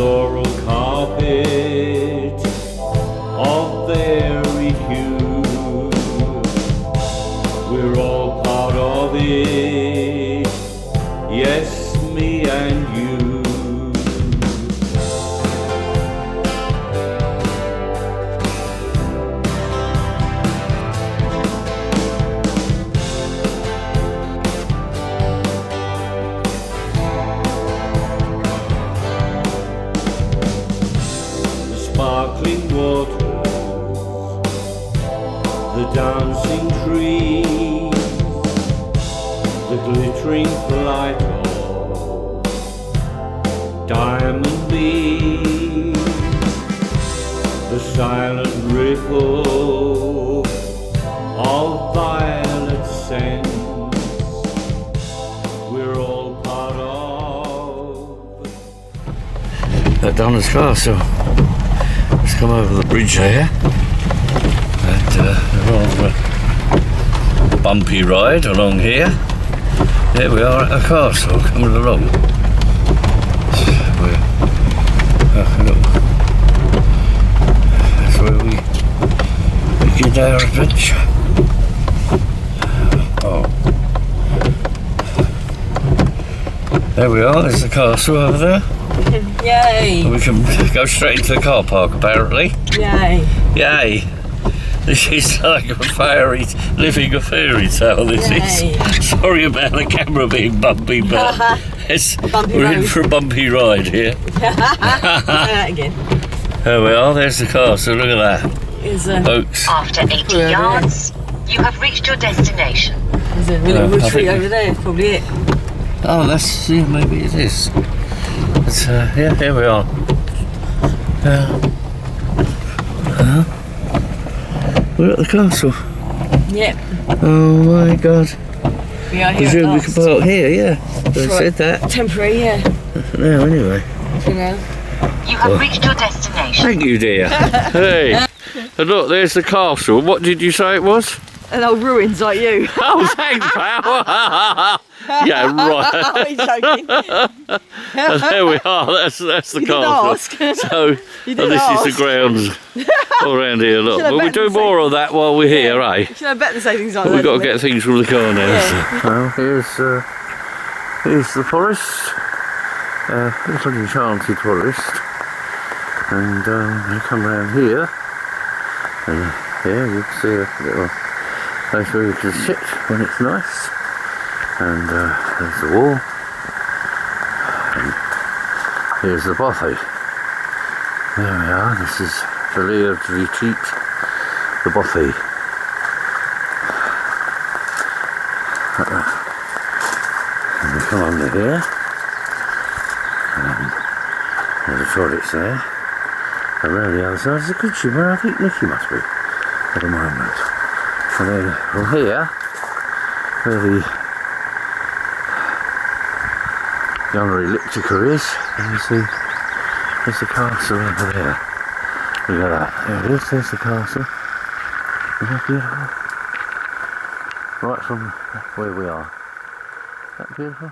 floral carpet of very hue. We're all part of it, yes, me and you. Sparkling waters, the dancing trees, the glittering flight of diamond beams, the silent ripple of violet scents, we're all part of At Dunans Castle. Let's come over the bridge here, and a rather bumpy ride along here. Here we are at the castle, coming along. That's where we begin our adventure. Oh, there we are. There's the castle over there. Yay! We can go straight into the car park, apparently. Yay! Yay! This is like a living a fairy tale, this Yay. is. Sorry about the camera being bumpy, but we're in for a bumpy ride here. Try that again. There we are, there's the castle, look at that. Folks. After 80 yards, you have reached your destination. There's a little wood tree over there, probably it. Oh, that's, yeah, maybe it is. But, yeah, here we are. We're at the castle. Yep. Oh my god. We are here Presume at we last. can park here, yeah. They Right. said that. Temporary, yeah. No, anyway. For now. You have reached your destination. Thank you, dear. Hey. And look, there's the castle. What did you say it was? And old ruins like you. Oh, thanks, pal. Yeah, right. I'm joking. And there we are. That's the You didn't castle. ask. So, You and didn't this ask. is the grounds all around here. Look, Should have but we better do say- more of that while we're here, eh? You should have better say things like that. We've got to haven't get things from the car now. Yeah. Well, here's the forest. Little Enchanted Forest. And you come round here. And here you can see a little place where you can sit when it's nice. And there's the wall. And here's the Bothy. There we are. This is the Laird of the Bothy. And we come under here. There's the toilets there. And around the other side is the kitchen where I think Nikki must be at the moment. And then from here, where the younger elliptica is, and you see there's the castle over there. Look at that. There it is, there's the castle. Isn't that beautiful? Right from where we are. Is that beautiful?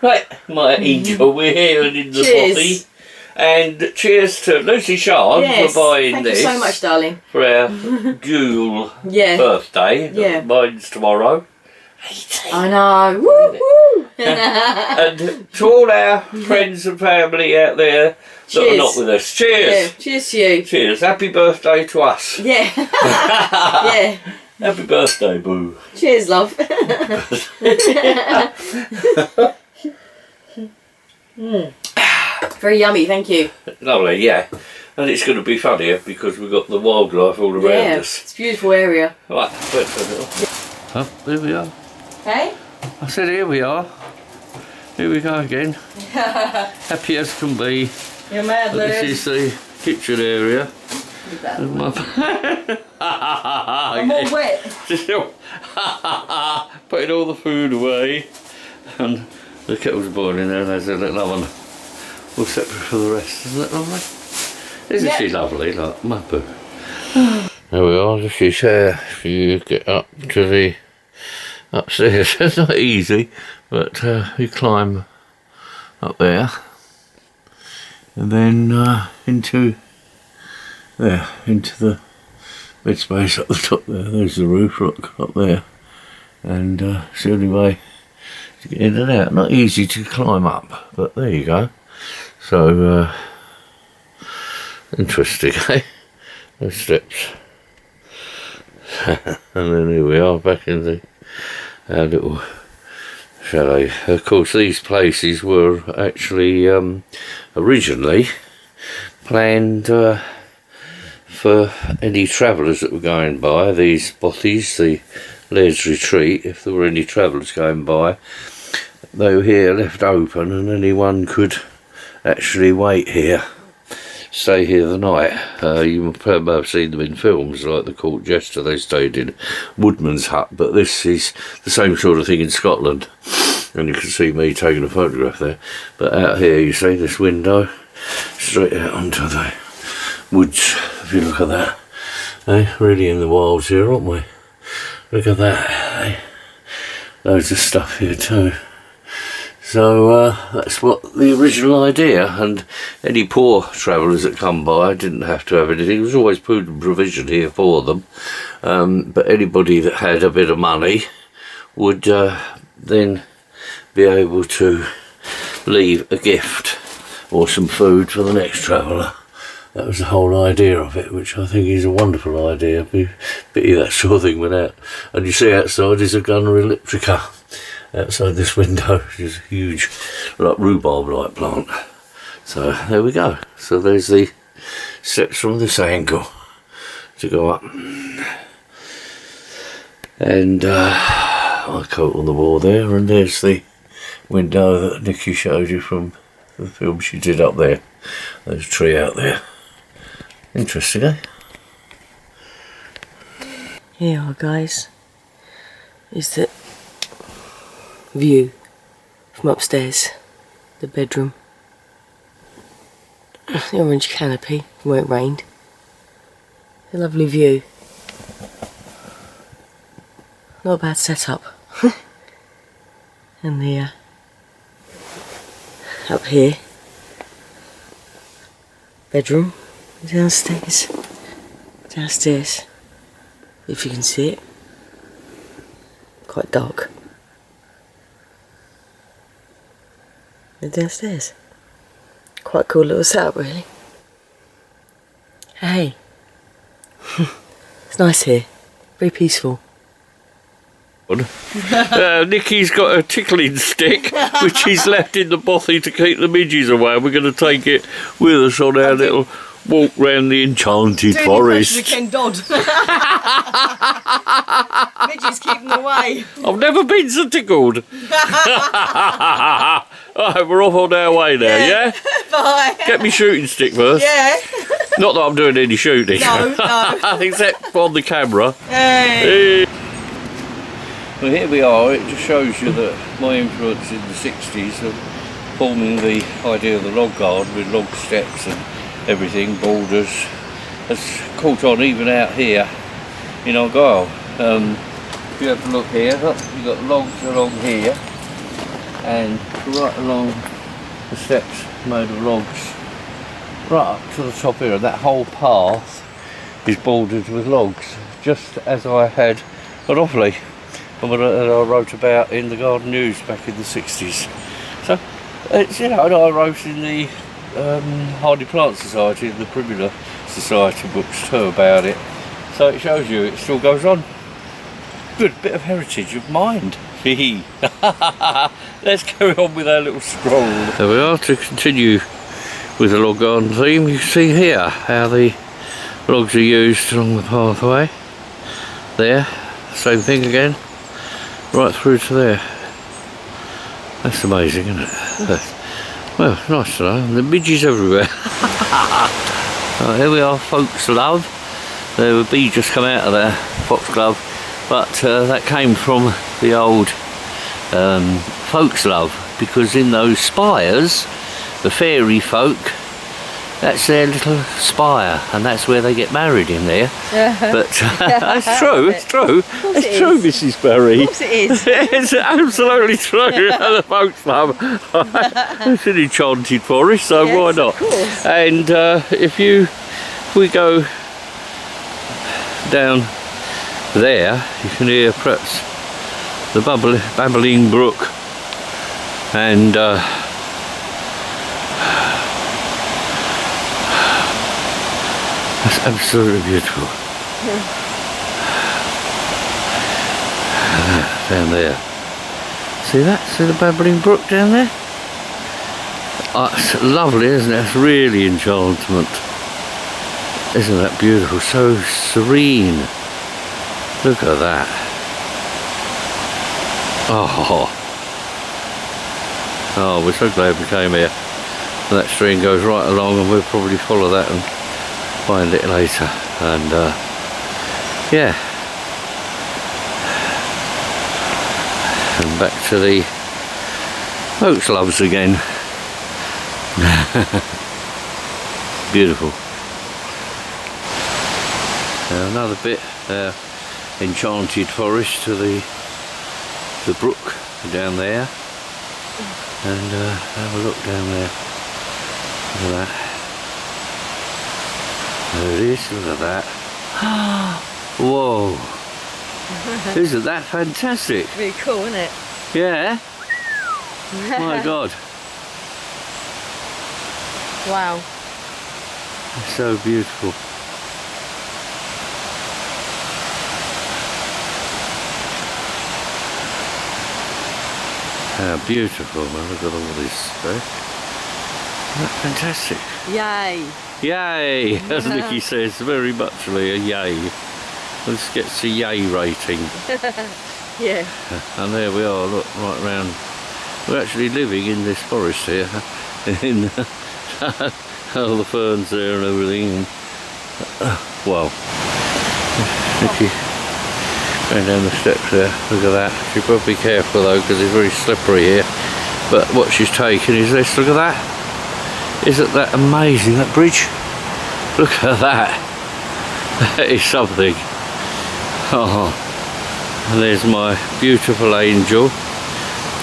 Right, my angel, we're here and in the Cheers. Bothy. And cheers to Lucy Sean Yes, for buying thank this. you so much, darling. For our dual Yeah. birthday. Yeah. Mine's tomorrow. 18. I know. Woo woo. And to all our friends and family out there that are Cheers. not with us, cheers. Yeah. Cheers to you. Cheers. Happy birthday to us. Yeah. Yeah. Happy birthday, boo. Cheers, love. Very yummy, thank you. Lovely, yeah. And it's going to be fun here because we've got the wildlife all around Yeah, us. it's a beautiful area. Right, oh, here we are. Hey? I said here we are. Here we go again. Happy as can be. You're mad, This Laird. is the kitchen area. I'm all wet. Putting all the food away. And the kettle's boiling there. There's a little oven. All separate for the rest. Isn't that lovely? Isn't she lovely? Like my boo. There we are. She's here. If you get up to the upstairs. It's not easy, but you climb up there. and then into the bed space up the top there. There's the roof, look, up there, and it's the only way to get in and out. Not easy to climb up, but there you go. So interesting, eh? Those steps. And then here we are back in our little chalet. Of course, these places were actually originally planned for any travellers that were going by. These Bothys, the Laird's Retreat, if there were any travellers going by, they were here left open, and anyone could actually wait here, stay here the night. You may have seen them in films like The Court Jester. They stayed in Woodman's Hut, but this is the same sort of thing in Scotland, and you can see me taking a photograph there. But out here you see this window straight out onto the woods. If you look at that, really in the wilds here, aren't we? Look at that, loads of stuff here too. So that's what the original idea, and any poor travellers that come by didn't have to have anything. There was always food and provision here for them, but anybody that had a bit of money would then be able to leave a gift or some food for the next traveller. That was the whole idea of it, which I think is a wonderful idea. Pity that sort of thing went out. And you see outside is a Gunner elliptica outside this window, which is a huge, like rhubarb-like plant. So there we go. So there's the steps from this angle to go up. And I coat on the wall there, and there's the window that Nikki showed you from the film she did up there. There's a tree out there. Interesting, eh? Here you are, guys. Is the view from upstairs, the bedroom. The orange canopy from where it rained. A lovely view. Not a bad setup. And the up here, bedroom. Downstairs, if you can see it, quite dark. And downstairs, quite cool little setup really. Hey, it's nice here, very peaceful. Nikki's got a tickling stick which he's left in the Bothy to keep the midges away. We're going to take it with us on our little walk round the Enchanted Forest. The Ken Dodd. Midges keep them away. I've never been so tickled. Alright, we're off on our way now, yeah? Bye. Get me shooting stick first. Yeah. Not that I'm doing any shooting. No. Except on the camera. Hey. Well, here we are. It just shows you that my influence in the 60s of forming the idea of the log garden with log steps and everything, borders, has caught on even out here in Argyll. If you have a look here, look, you've got logs along here, and right along the steps made of logs, right up to the top here. That whole path is bordered with logs, just as I had at Offaly, and what I wrote about in the Garden News back in the 60s. So it's, you know, I wrote in the Hardy Plant Society and the Primula Society books too about it. So it shows you it still goes on. Good bit of heritage of mind. Let's carry on with our little stroll. There we are, to continue with the log garden theme. You can see here how the logs are used along the pathway. There, same thing again, right through to there. That's amazing, isn't it? Well, nice to know. The midges everywhere. Right, here we are, folks love. The bee just come out of there, foxglove, but that came from the old folks love, because in those spires, the fairy folk that's their little spire, and that's where they get married in there. But it's true, it's true. It's true, Mrs. Berry. Of course it is. It's absolutely true. The folks love. It's an enchanted forest, so Yes, why not? of course. And if we go down there, you can hear perhaps the babbling brook, and that's absolutely beautiful. Down there. See that? See the babbling brook down there? Oh, it's lovely, isn't it? It's really enchantment. Isn't that beautiful? So serene. Look at that. Oh, we're so glad we came here. And that stream goes right along, and we'll probably follow that and find it later. And yeah. And back to the oak slubs again. Beautiful. Another bit Enchanted Forest to the brook down there, and have a look down there. Look at that. There it is. Look at that. Whoa. Isn't that fantastic? Really cool, isn't it? Yeah. My God. Wow. It's so beautiful. How beautiful. Now look at all this. Eh? Isn't that fantastic? Yay. Yay, as Nikki says, very muchly a yay. This gets a yay rating. Yeah. And there we are, look, right round. We're actually living in this forest here, in all the ferns there and everything. And, wow. Nikki going down the steps there, look at that. She's got to be careful though, because it's very slippery here. But what she's taken is this, look at that. Isn't that amazing, that bridge? Look at that. That is something. Oh, and there's my beautiful angel.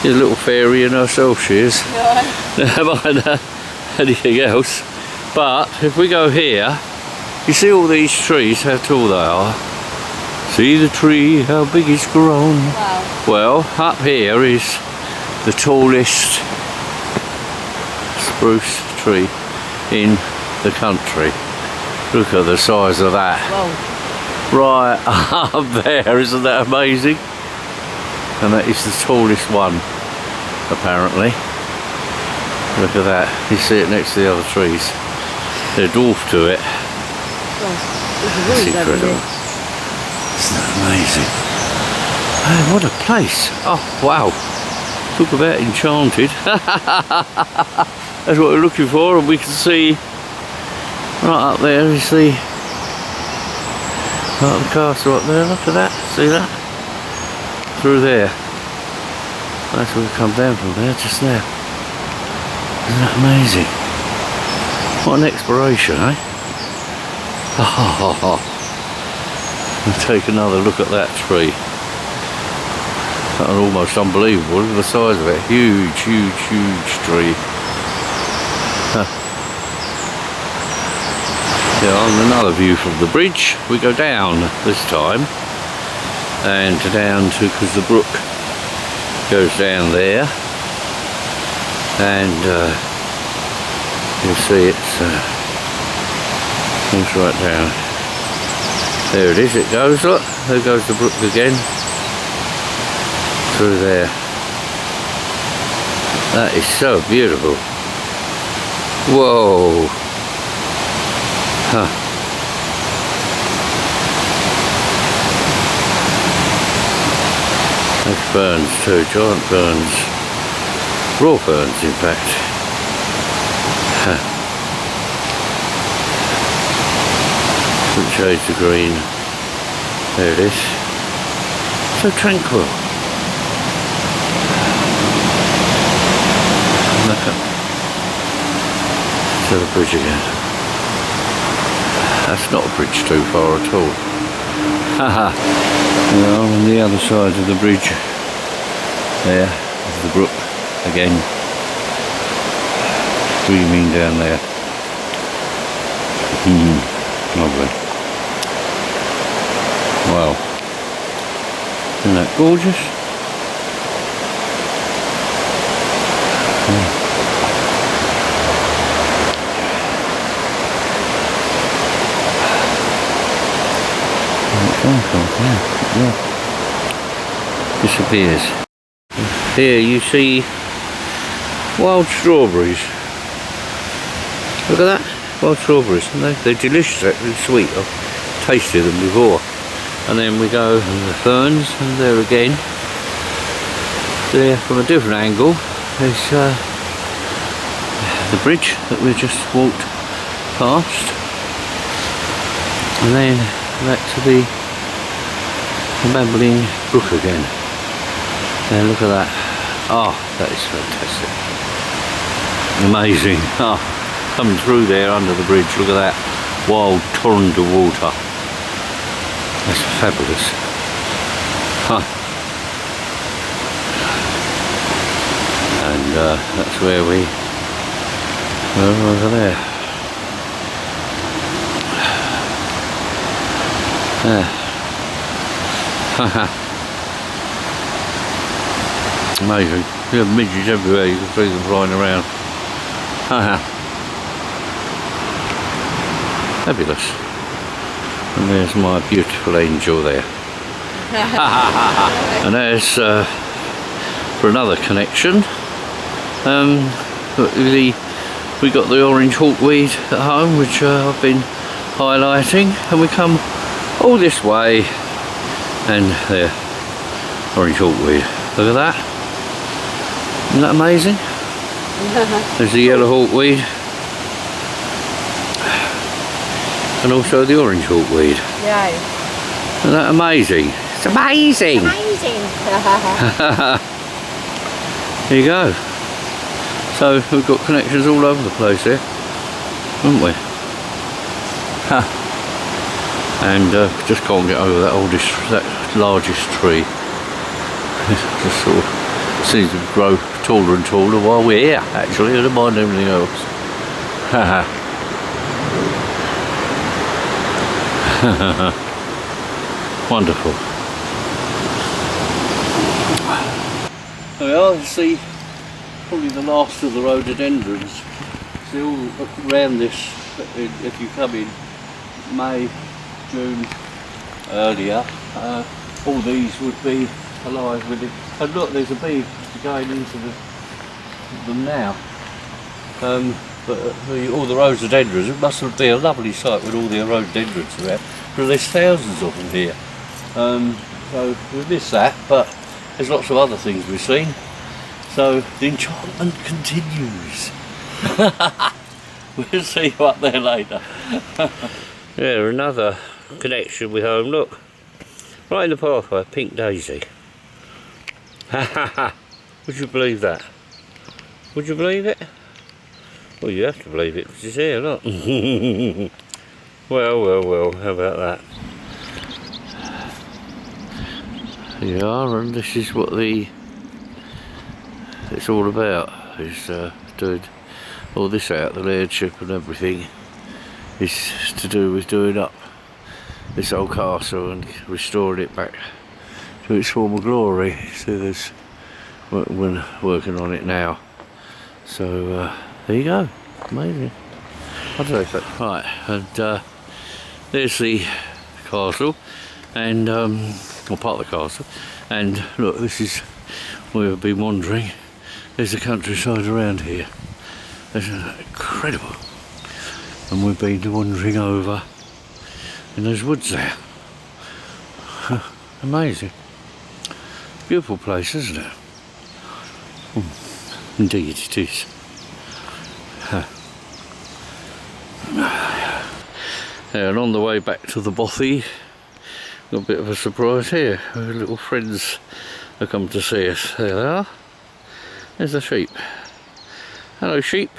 She's a little fairy in herself, she is. Never mind anything else. But if we go here, you see all these trees, how tall they are. See the tree, how big it's grown. Wow. Well, up here is the tallest spruce tree in the country. Look at the size of that. Whoa. Right up there, isn't that amazing? And that is the tallest one, apparently. Look at that, you see it next to the other trees. They're dwarfed to it. That's incredible. Isn't that amazing? Oh, what a place. Oh, wow. Talk about enchanted. That's what we're looking for, and we can see right up there is the castle up there. Look at that. See that? Through there. That's where we come down from there, just there. Isn't that amazing? What an exploration, eh? We'll take another look at that tree. That's almost unbelievable. Look at the size of it. Huge, huge, huge tree. Yeah, on another view from the bridge, we go down this time, and down to, because the brook goes down there, and you'll see it's right down. There it is, it goes, look, there goes the brook again, through there. That is so beautiful. Whoa. Huh. There's ferns too, giant ferns. Raw ferns, in fact. Huh. Different shades of green. There it is. So tranquil. Look up to the bridge again. That's not a bridge too far at all. Haha. Well, on the other side of the bridge, there is the brook again, streaming down there. Lovely. Wow. Isn't that gorgeous? Yeah. Disappears. Here you see wild strawberries. Look at that, wild strawberries. And they're delicious, actually sweet. I've tasted them before. And then we go to the ferns, and there again, there from a different angle, is the bridge that we just walked past. And then back to the babbling brook again. Now look at that. Oh, that is fantastic. Amazing. Oh, coming through there under the bridge, look at that wild torrent of water. That's fabulous. Huh. And that's where we were over there. Amazing. You have midges everywhere, you can see them flying around. Fabulous. And there's my beautiful angel there. And there's for another connection, we got the orange hawkweed at home, which I've been highlighting, and we come all this way, and there, orange hawkweed. Look at that. Isn't that amazing? There's the yellow hawkweed, and also the orange hawkweed. Yeah. Isn't that amazing? It's amazing! Amazing! There you go. So we've got connections all over the place here, haven't we? And just can't get over that largest tree. It just sort of seems to grow taller and taller while we're here, actually. I don't mind everything else. Wonderful. There we are, you see probably the last of the rhododendrons. See all around this, if you come in May, June, earlier, all these would be alive with it. And look, there's a bee going into them now. But all the rhododendrons, it must be a lovely sight with all the rhododendrons around, because there's thousands of them here. So we missed that, but there's lots of other things we've seen. So the enchantment continues. We'll see you up there later. Yeah, another connection with home, look. Right in the pathway, pink daisy. Would you believe that? Would you believe it? Well, you have to believe it because it's here, look. Well, how about that? Here you are, and this is what it's all about, is doing all this out, the lairdship and everything, is to do with doing up this old castle and restoring it back to its former glory. So there's we're working on it now. So there you go, amazing. I don't know if that's right. And there's the castle, and or part of the castle. And look, this is where we've been wandering. There's the countryside around here. It's incredible. And we've been wandering over in those woods there. Amazing. Beautiful place, isn't it? Indeed it is. Yeah, and on the way back to the Bothy, got a bit of a surprise here. Our little friends have come to see us. There they are. There's the sheep. Hello, sheep.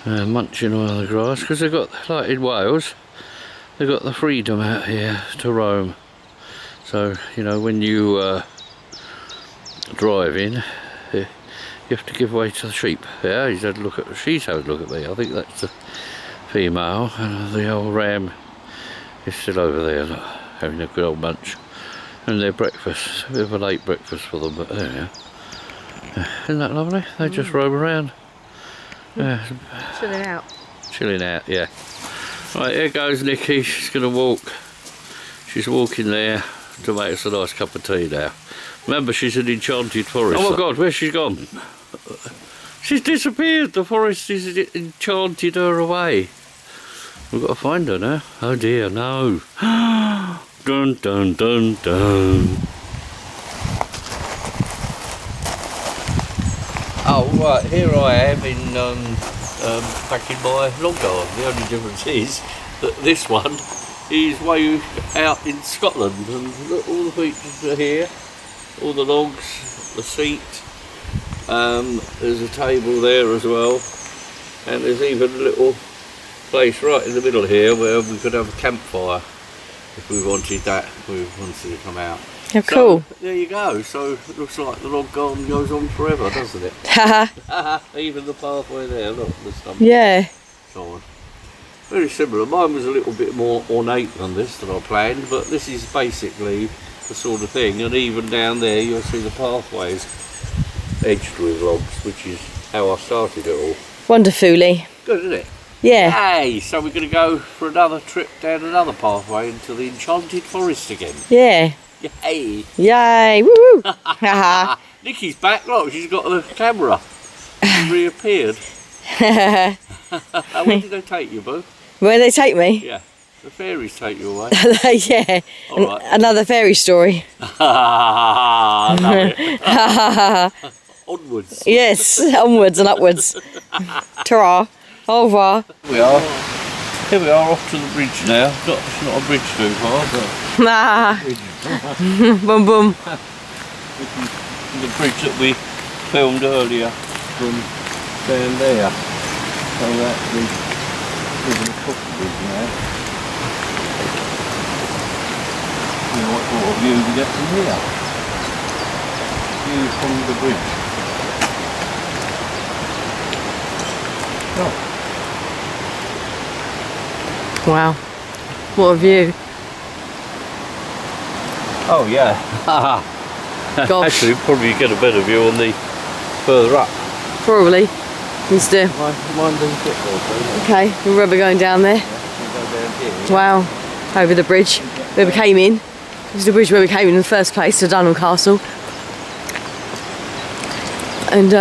munching on the grass, because they've got, like in Wales, they've got the freedom out here to roam. So, you know, when you drive in, you have to give way to the sheep. Yeah, she's had a look at, she's had a look at me. I think that's the female, and the old ram is still over there, look, having a good old munch. And their breakfast, a bit of a late breakfast for them, but there you are. Isn't that lovely? They just roam around. Chilling out. Chilling out, yeah. Right, here goes Nikki. She's going to walk. She's walking there to make us a nice cup of tea now. Remember, she's in Enchanted Forest. Oh my God, where's she gone? She's disappeared. The forest is enchanted her away. We've got to find her now. Oh dear, no. Dun dun dun dun. Oh right, here I am in back in my log garden. The only difference is that this one is way out in Scotland, and look, all the features are here, all the logs, the seat. There's a table there as well, and there's even a little place right in the middle here where we could have a campfire if we wanted that, if we wanted to come out. Oh, cool. So, there you go. So it looks like the log garden goes on forever, doesn't it? Even the pathway there, look, there's some. Yeah. Side. Very similar. Mine was a little bit more ornate than this than I planned, but this is basically the sort of thing. And even down there, you'll see the pathways edged with logs, which is how I started it all. Wonderfully. Good, isn't it? Yeah. Hey, so we're going to go for another trip down another pathway into the Enchanted Forest again. Yeah. Yay! Yay! Woo woo! Haha. Nikki's back. Look, she's got the camera. She reappeared. Where did they take you, Boo? Where they take me? Yeah, the fairies take you away. Yeah. All right. Another fairy story. I love it. Onwards. Yes, onwards and upwards. Ta-ra. Au revoir. Here we are off to the bridge now. It's not a bridge too far, but Ah. Boom boom. the bridge that we filmed earlier from down there. So that's the bridge now. You know what sort of view we get from here? View from the bridge. Oh. Wow. What a view. Oh yeah. Gosh. Actually, probably get a better view on the further up. Probably. Needs to. Mine doesn't fit well, Okay, we're going down there. we'll go down here. Wow. Over the bridge where we came in. This is the bridge where we came in the first place, to Dunans Castle. And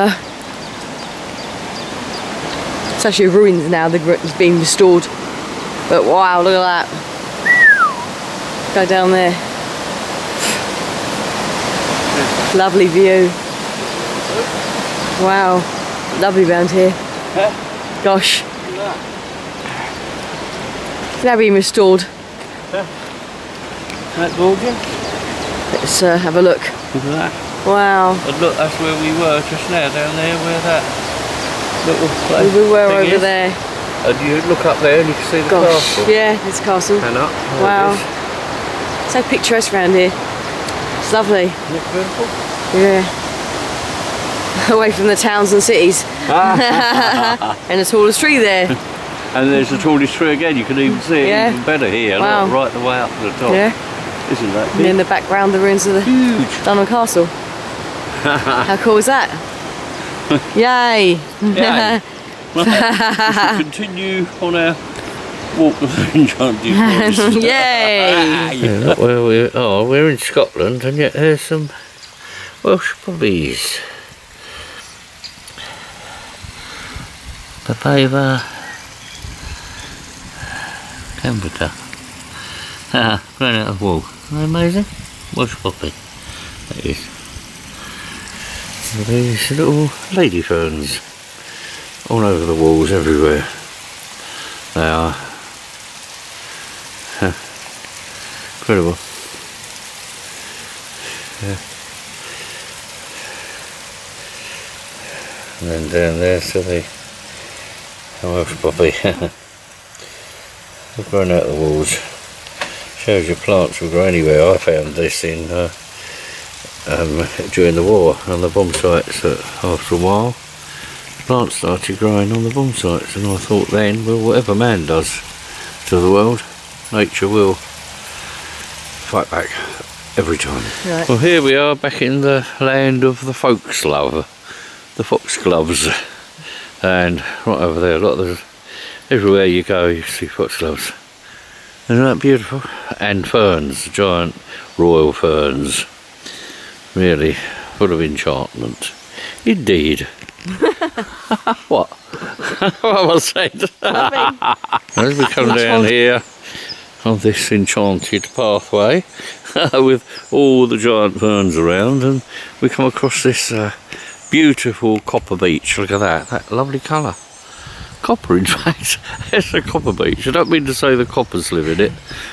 it's actually ruins now, it's being restored. But wow, look at that. Go down there. Lovely view. Wow, lovely round here. Gosh. It's now being restored. That gorgeous? Let's have a look. Look at that. Wow. And look, that's where we were just now, down there, where that little place We were thing over is. there. And you look up there and you can see the Gosh. castle. Yeah, it's a castle. And up. there Wow. it is. So picturesque around here. It's lovely. Isn't it beautiful? Yeah. Away from the towns and cities. And the tallest tree there. And there's the tallest tree again, you can even see it Yeah. even better here, Wow. look, right the way up to the top. Yeah. Isn't that And big? in the background, the ruins of the Huge. Dunans Castle. How cool is that? Yay! Yay. We shall continue on our walk of the Enchanted Forest. Yay! Yeah, look where we are. We're in Scotland, and yet there's some Welsh bobbies. Papaya, Camberta. Right out of wall. Isn't that amazing? Welsh poppy. That is. These little lady ferns all over the walls everywhere. They are. Incredible. Yeah. And then down there to the How else, Bothy? They've grown out of the walls. Shows your plants will grow anywhere. I found this in during the war on the bomb sites that after a while plants started growing on the bomb sites, and I thought then, well, whatever man does to the world, nature will fight back every time. Right. Well, here we are back in the land of the foxglove, the foxgloves, and right over there, look, there's everywhere you go you see foxgloves. Isn't that beautiful? And ferns, giant royal ferns, really full of enchantment. Indeed. What? What was I saying? As we come down here on this enchanted pathway with all the giant ferns around, and we come across this beautiful copper beach. Look at that lovely colour. Copper, in fact. It's a copper beach. I don't mean to say the coppers live in it,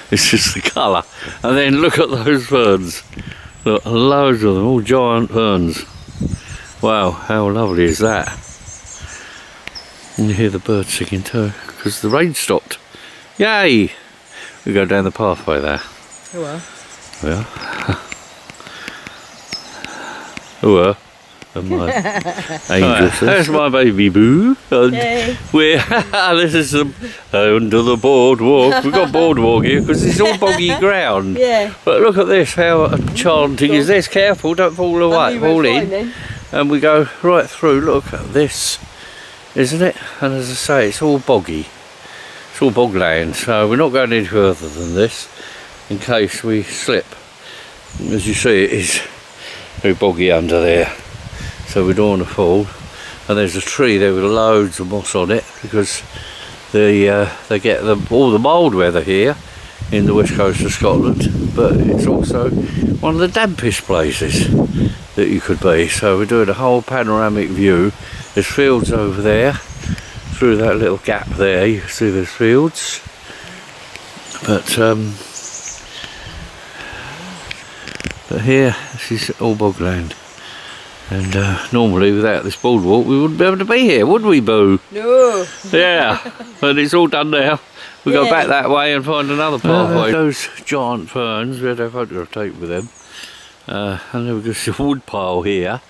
it's just the colour. And then look at those ferns. Look, loads of them, all giant ferns. Wow, how lovely is that? And you hear the birds singing too, because the rain stopped. Yay! We go down the pathway there. Oh well. Yeah. Oh well. And my angels. There's my baby boo. And we're this is under the boardwalk. We've got boardwalk here because it's all boggy ground. Yeah. But look at this, how enchanting is this? Careful, don't fall away, fall in. And we go right through. Look at this, isn't it? And as I say, it's all boggy. It's all bogland, so we're not going any further than this in case we slip. As you see, it is very boggy under there. So we don't want to fall, and there's a tree there with loads of moss on it because they get all the mild weather here in the west coast of Scotland, but it's also one of the dampest places that you could be. So we're doing a whole panoramic view. There's fields over there, through that little gap there you can see there's fields, but here this is all bogland. And normally without this boardwalk we wouldn't be able to be here, would we, Boo? No. Yeah, but it's all done now. We go back that way and find another pathway. Those giant ferns, we had a photograph taken with them. And then we've got a wood pile here.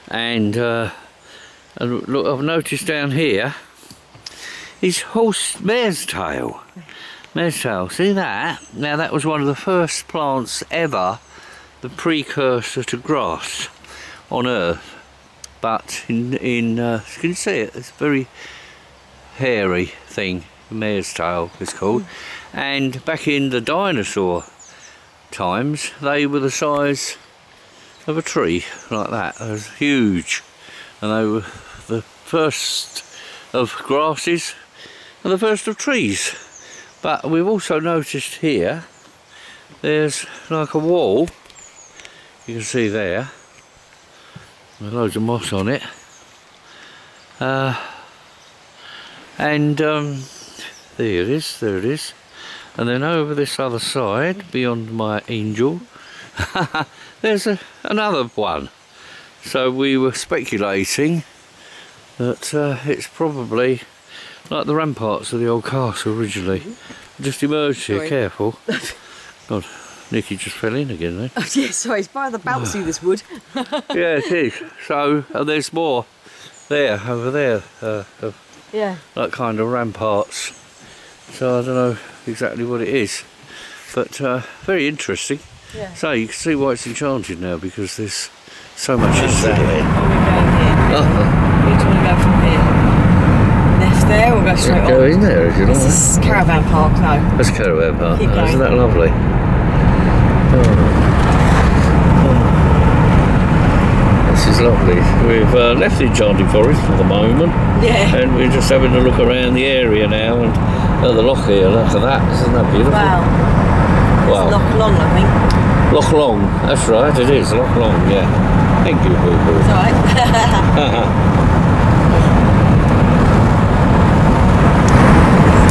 And look, I've noticed down here is mare's tail. Mare's tail, see that? Now that was one of the first plants ever, the precursor to grass on earth, but in can you see it? It's a very hairy thing, mare's tail it's called, and back in the dinosaur times they were the size of a tree, like that. They was huge, and they were the first of grasses and the first of trees. But we've also noticed here there's like a wall, you can see there, with loads of moss on it, and there it is, and then over this other side beyond my angel there's another one. So we were speculating that it's probably like the ramparts of the old castle originally. Just emerged here. Careful. God, Nikki just fell in again then. Oh, yeah, sorry, it's by the bouncy, this wood. Yeah, it is. So, and there's more there, over there, yeah, like kind of ramparts. So I don't know exactly what it is, but very interesting. Yeah. So you can see why it's enchanted now, because there's so much is there. We're going here. We just want to go from here. Left there, we'll go straight on. Go in there if you like. This is caravan park, no. That's caravan park. Keep going. Isn't that lovely? This is lovely. We've left the Enchanted Forest for the moment, and we're just having a look around the area now, and at the loch here, look at that, isn't that beautiful? Wow. Wow. It's Loch Long, I think. Loch Long, that's right, it is, Loch Long, yeah. Thank you, Boo Boo. It's alright.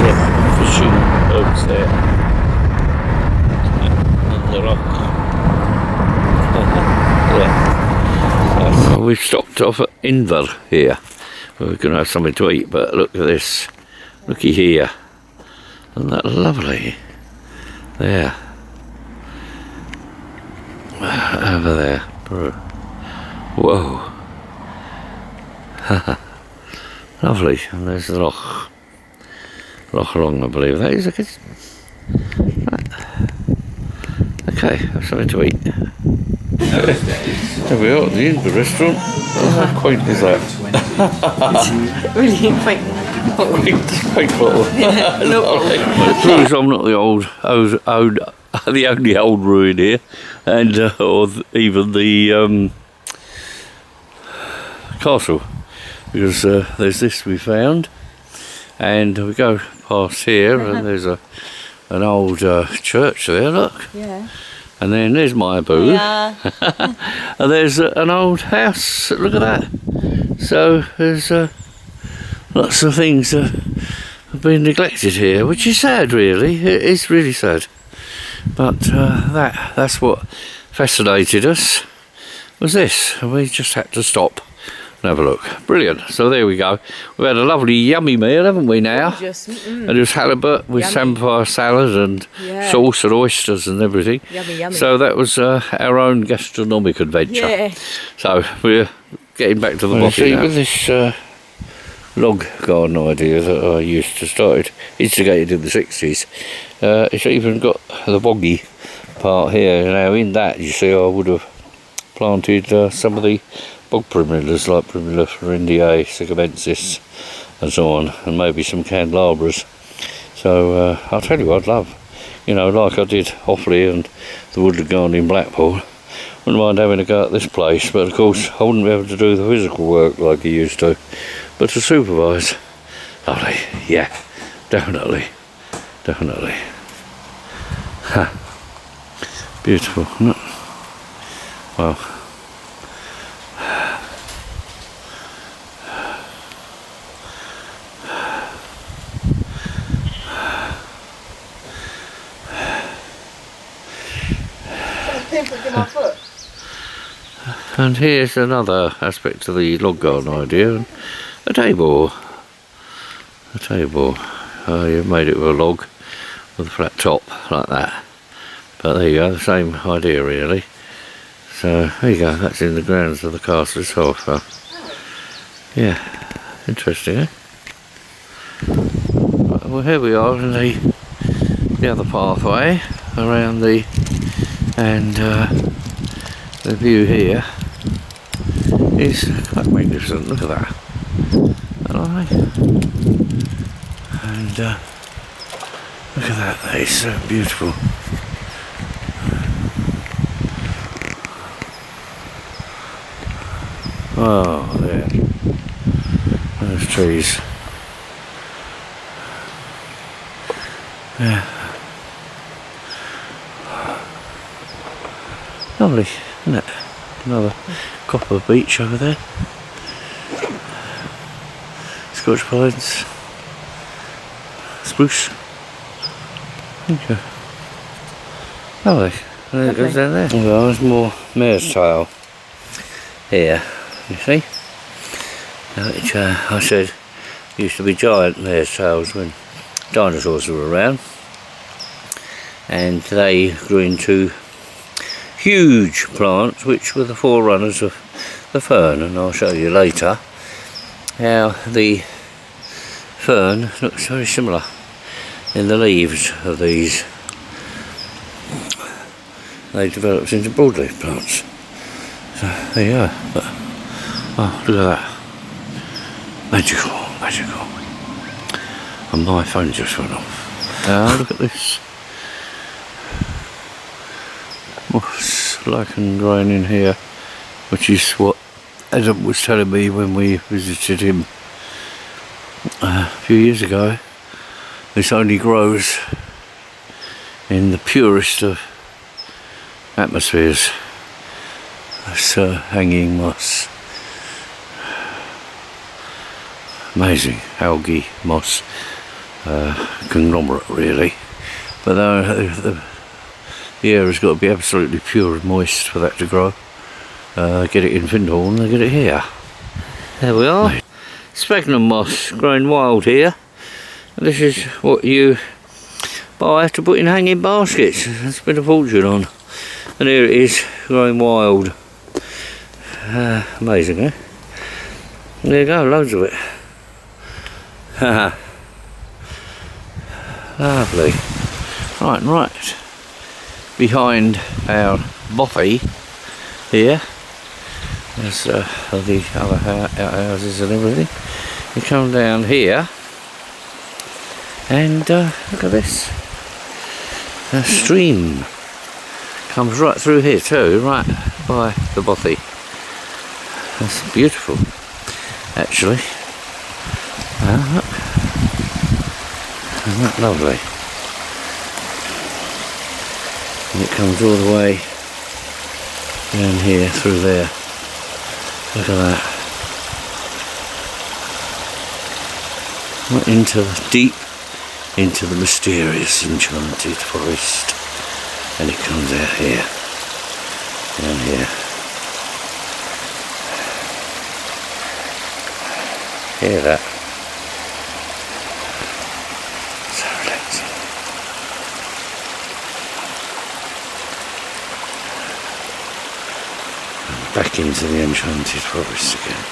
Yeah, fishing boats there. On the rock. Yeah. We've stopped off at Inver here. We're going to have something to eat, but look at this. Looky here. Isn't that lovely? There. Over there. Whoa. Lovely. And there's the loch. Loch Long, I believe that is. Right. Okay, have something to eat. There we are at the Intrepid restaurant. How quaint is that? Really quaint. Quaint bottle. It proves I'm not the the only old ruin here, and or even the castle, because there's this we found, and we go past here, and there's an old church there. Look. Yeah. And then there's my booth. Yeah. And there's an old house. Look at that. So there's lots of things that have been neglected here, which is sad, really. It is really sad. But that's what fascinated us, was this. And we just had to stop and have a look. Brilliant. So there we go. We've had a lovely yummy meal, haven't we now? And it was halibut with samphire salad and sauce and oysters and everything. Yummy, yummy. So that was our own gastronomic adventure. Yeah. So we're getting back to the Bothy now. With this log garden idea that I used to start, instigated in the 60s, it's even got the boggy part here. Now in that, you see, I would have planted some of the bog primulas like Primula florindiae, Sigamensis and so on, and maybe some candelabras. So I'll tell you what I'd love, you know, like I did Hoffley and the Woodland Garden in Blackpool. Wouldn't mind having a go at this place, but of course I wouldn't be able to do the physical work like I used to, but to supervise, lovely. Yeah, definitely. Ha. Beautiful, isn't it? Wow. And here's another aspect of the log garden idea, a table. You've made it with a log with a flat top like that, but there you go, the same idea really. So there you go, that's in the grounds of the castle itself. Yeah, interesting, eh? Well, here we are in the other pathway around the view here is quite magnificent. Look at that. Alright. And look at that, that is so beautiful. Oh, there. Those trees. Yeah. Lovely, isn't it? Another copper beach over there. Scotch pines. Spruce. Okay. Lovely. And it goes down there. Well, there's more mare's tail here, you see. Which I said used to be giant mare's tails when dinosaurs were around. And they grew into huge plants which were the forerunners of the fern, and I'll show you later how the fern looks very similar in the leaves of these. They developed into broadleaf plants. So there you go. But, oh, look at that. Magical. And my phone just went off. Now look at this. Moss lichen growing in here, which is what Adam was telling me when we visited him a few years ago. This only grows in the purest of atmospheres. That's hanging moss. Amazing algae moss conglomerate really, but the air has got to be absolutely pure and moist for that to grow. Get it in Findhorn, they get it here. There we are. Sphagnum moss growing wild here. This is what you buy to put in hanging baskets. I spent a fortune on. And here it is, growing wild. Amazing, eh? There you go, loads of it. Haha. Lovely. Right. Behind our Bothy here, there's the other houses and everything. You come down here, and look at this. A stream comes right through here too, right by the Bothy. That's beautiful, actually. Look. Isn't that lovely? And it comes all the way down here through there. Look at that. Deep into the mysterious Enchanted Forest. And it comes out here. Down here. Hear that? So relaxing. And back into the Enchanted Forest again.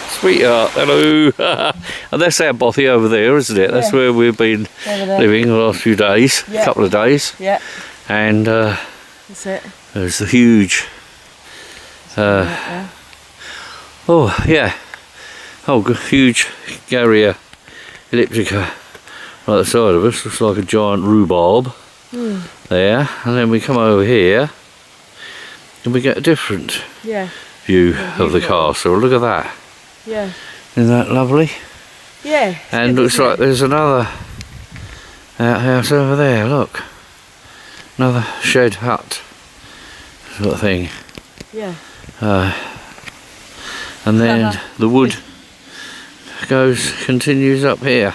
Sweetheart, hello! And that's our Bothy over there, isn't it? That's where we've been living the last few days, couple of days. Yeah. And that's it. There's the huge huge Garria elliptica right at the side of us. Looks like a giant rhubarb there. And then we come over here and we get a different view of the castle. Look at that. Yeah. Isn't that lovely? Yeah. And looks like there's another outhouse over there, look. Another shed hut sort of thing. Yeah. And then the wood continues up here.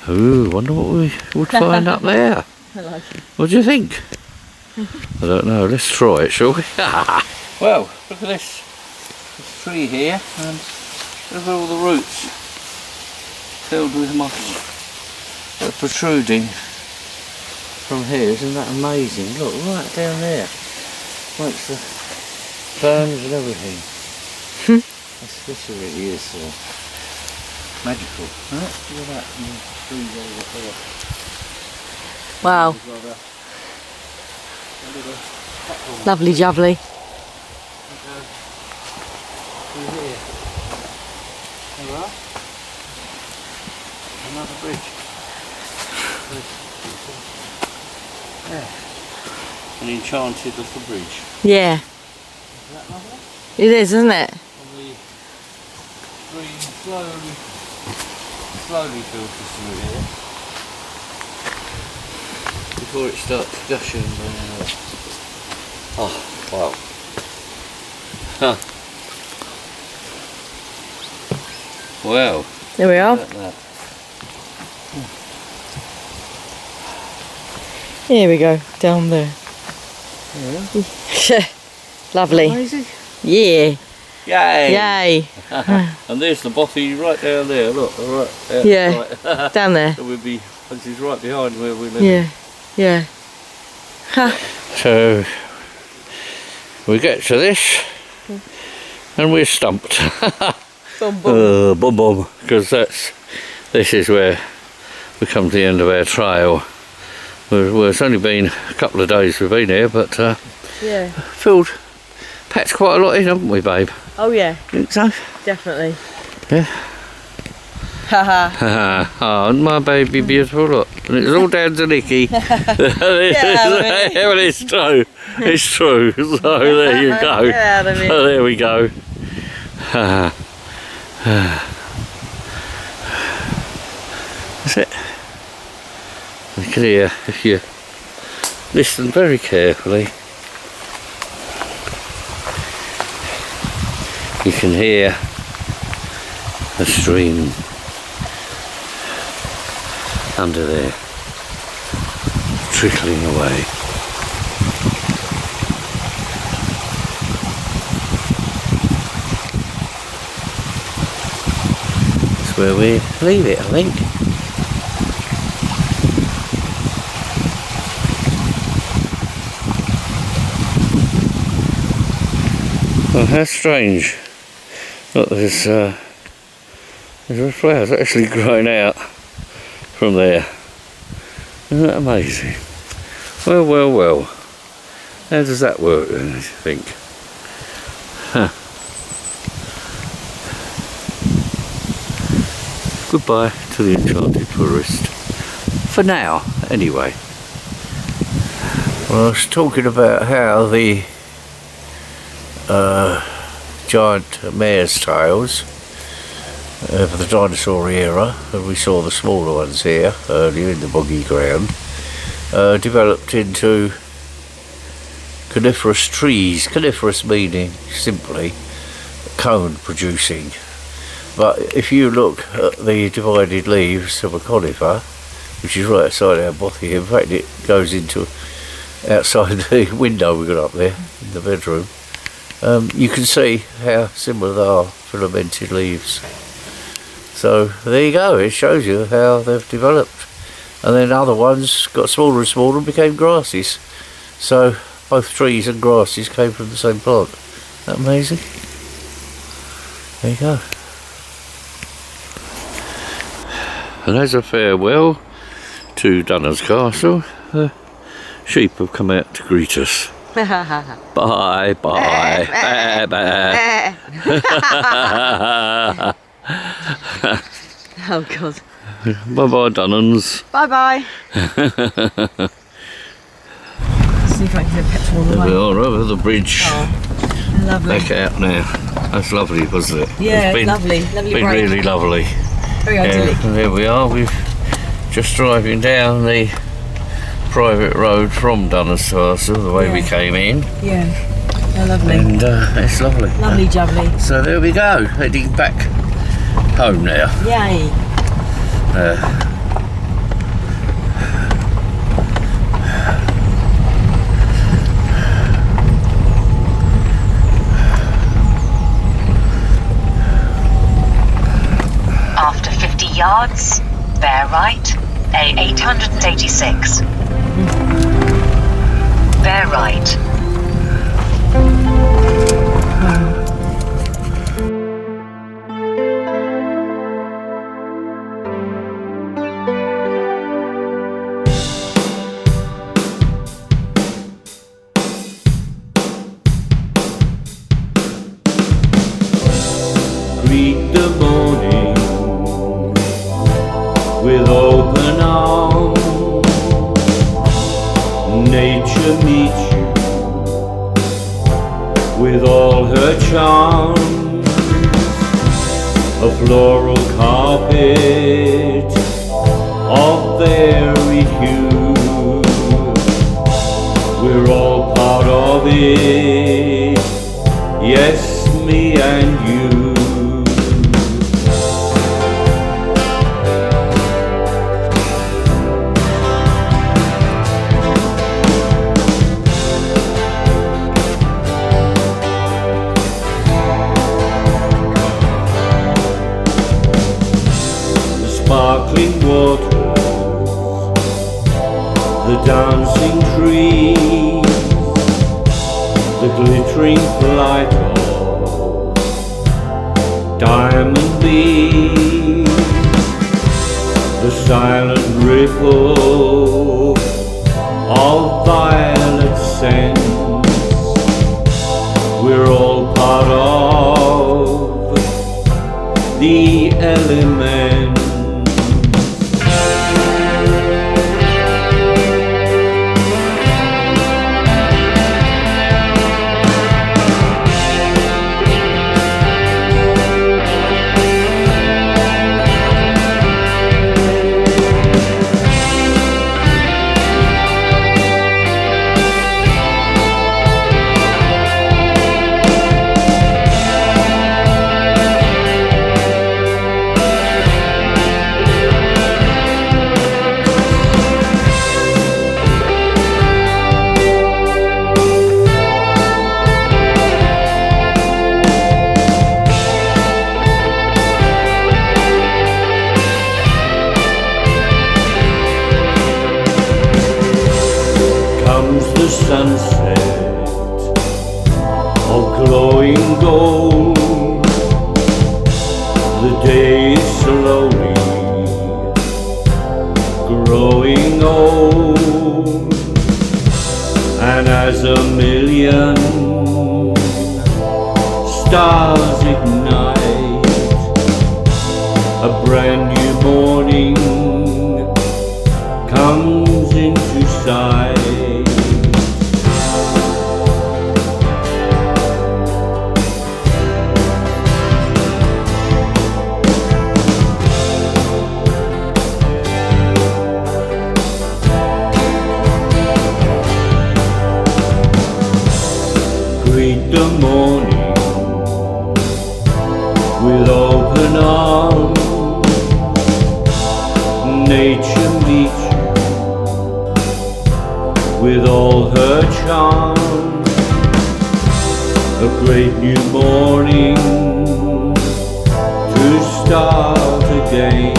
Ooh, wonder what we would find up there. I like it. What do you think? I don't know, let's try it, shall we? Well, look at this tree here, and look at all the roots filled with moss. They're protruding from here, isn't that amazing? Look, right down there. Makes the ferns and everything. This really is magical. Right? Look at that, and the trees over there. Wow. Lovely jubbly. Here. There we are. Another bridge. Yeah. An enchanted little bridge. Yeah. Is that lovely? It is, isn't it? And the stream slowly filters through here before it starts gushing down. Oh, wow. Huh. Wow. There we are. Here we go, down there. Yeah. Lovely. Amazing. Yeah. Yay! Yay. And there's the Bothy right down there, look, right there. Yeah, right. down there. So this is right behind where we live. Yeah, yeah. Ha. So, we get to this, and we're stumped. Bum bum. Bum bum, because this is where we come to the end of our trail. It's only been a couple of days we've been here, but yeah, packed quite a lot in, haven't we, babe? Oh yeah, Think so? definitely. Yeah. Haha. Haha. Oh, my baby beautiful, look. And it's all down to Nikki. Well, it's true. It's true. So there you go. Get out of here. So there we go. That's it. You can hear, if you listen very carefully, you can hear the stream under there trickling away. that's where we leave it, I think. Oh, how strange. Look, there's flowers actually growing out from there. Isn't that amazing? Well, well, well. How does that work then, I think? Huh. Goodbye to the Enchanted Forest. For now, anyway. Well, I was talking about how the giant mare's tails of the dinosaur era, and we saw the smaller ones here earlier in the boggy ground, developed into coniferous trees. Coniferous meaning simply cone producing. But if you look at the divided leaves of a conifer, which is right outside our Bothy, in fact it goes into outside the window we got up there in the bedroom, you can see how similar they are, filamented leaves. So there you go, it shows you how they've developed. And then other ones got smaller and smaller and became grasses. So both trees and grasses came from the same plant. Isn't that amazing? There you go. And as a farewell to Dunans Castle, the sheep have come out to greet us. Bye, bye, bye, bye. Oh God. Bye bye, Dunans. Bye bye. See if I can get petrol on the There we way. are over the bridge. Oh, lovely. Back out now. That's lovely, wasn't it? Yeah, It's been, lovely. Lovely been break. really lovely. Very idyllic. Yeah, there we are. We've just driving down the private road from Dunans Castle, the way we came in. Yeah. They're lovely. And it's lovely. Lovely jubbly. So there we go, heading back home now. Yay. After 50 yards, bear right, A886. Bear right. Greet the morning with open arms. Nature meets you with all her charms. A floral carpet of varied hue. We're all part of it. Yes, me and you. Sparkling waters, the dancing trees, the glittering flight of diamond beams, the silent ripple of violet scents. We're all part of the element. the sunset of glowing gold. The day is slowly growing old, and as a million stars ignite, a brand new morning comes into sight. Greet the morning with open arms. Nature meets you with all her charms. A great new morning to start again,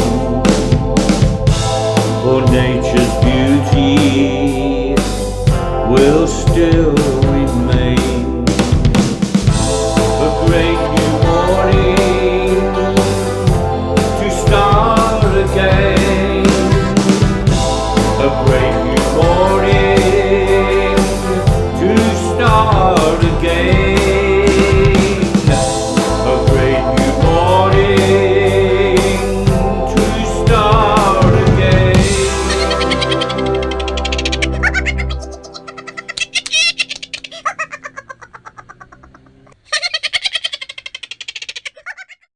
for nature's beauty will still